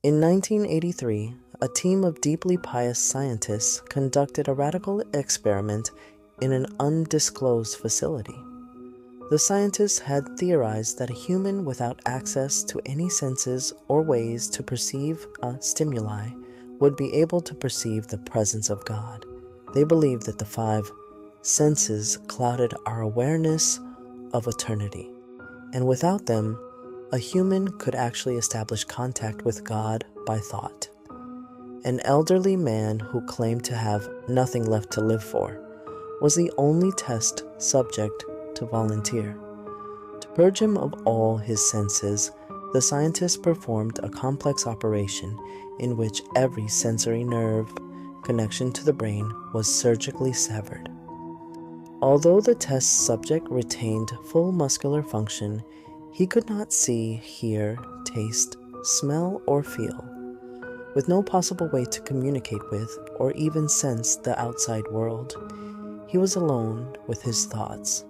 In 1983, a team of deeply pious scientists conducted a radical experiment in an undisclosed facility. The scientists had theorized that a human without access to any senses or ways to perceive a stimuli would be able to perceive the presence of God. They believed that the five senses clouded our awareness of eternity, and without them, a human could actually establish contact with God by thought. An elderly man who claimed to have nothing left to live for was the only test subject to volunteer. To purge him of all his senses, the scientists performed a complex operation in which every sensory nerve connection to the brain was surgically severed. Although the test subject retained full muscular function, he could not see, hear, taste, smell, or feel. With no possible way to communicate with or even sense the outside world, he was alone with his thoughts.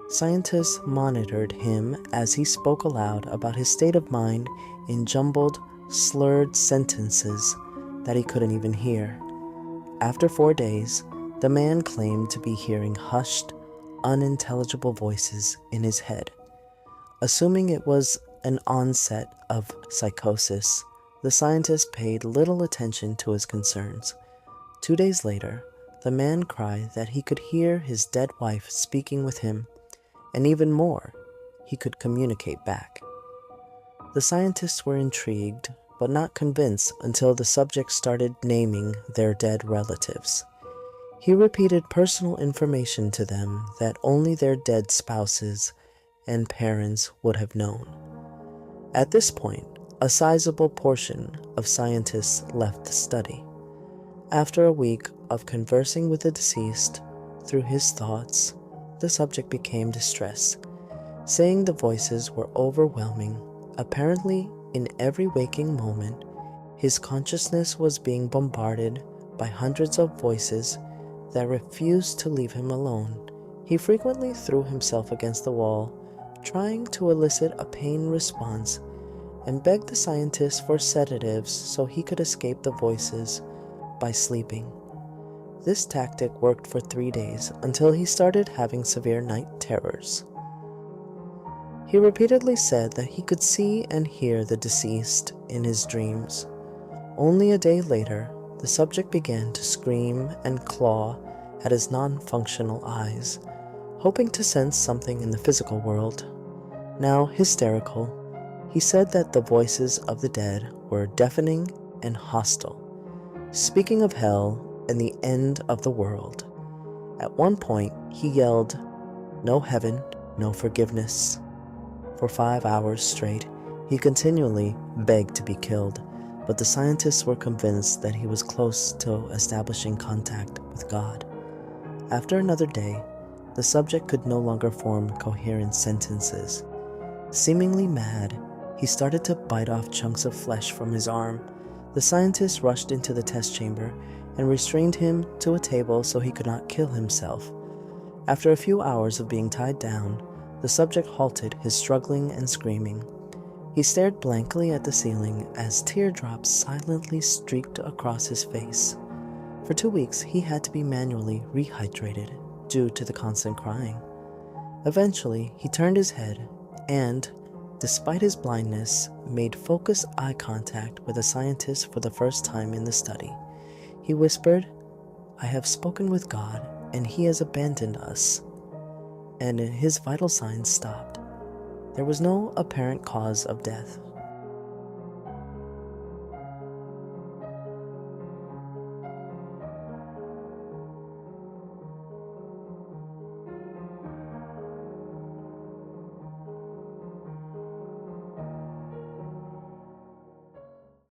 Scientists monitored him as he spoke aloud about his state of mind in jumbled, slurred sentences that he couldn't even hear. After 4 days, the man claimed to be hearing hushed, unintelligible voices in his head. Assuming it was an onset of psychosis, the scientists paid little attention to his concerns. 2 days later, the man cried that he could hear his dead wife speaking with him, and even more, he could communicate back. The scientists were intrigued, but not convinced until the subject started naming their dead relatives. He repeated personal information to them that only their dead spouses and parents would have known. At this point, a sizable portion of scientists left the study. After a week of conversing with the deceased through his thoughts, the subject became distressed, saying the voices were overwhelming. Apparently, in every waking moment, his consciousness was being bombarded by hundreds of voices that refused to leave him alone. He frequently threw himself against the wall, trying to elicit a pain response, and begged the scientists for sedatives so he could escape the voices by sleeping. This tactic worked for 3 days until he started having severe night terrors. He repeatedly said that he could see and hear the deceased in his dreams. Only a day later, the subject began to scream and claw at his non-functional eyes, hoping to sense something in the physical world. Now hysterical, he said that the voices of the dead were deafening and hostile, speaking of hell and the end of the world. At one point, he yelled, "No heaven, no forgiveness." For 5 hours straight, he continually begged to be killed, but the scientists were convinced that he was close to establishing contact with God. After another day, the subject could no longer form coherent sentences. Seemingly mad, he started to bite off chunks of flesh from his arm. The scientists rushed into the test chamber and restrained him to a table so he could not kill himself. After a few hours of being tied down, the subject halted his struggling and screaming. He stared blankly at the ceiling as teardrops silently streaked across his face. For 2 weeks, he had to be manually rehydrated due to the constant crying. Eventually, he turned his head and, despite his blindness, made focused eye contact with a scientist for the first time in the study. He whispered, "I have spoken with God, and He has abandoned us," and his vital signs stopped. There was no apparent cause of death.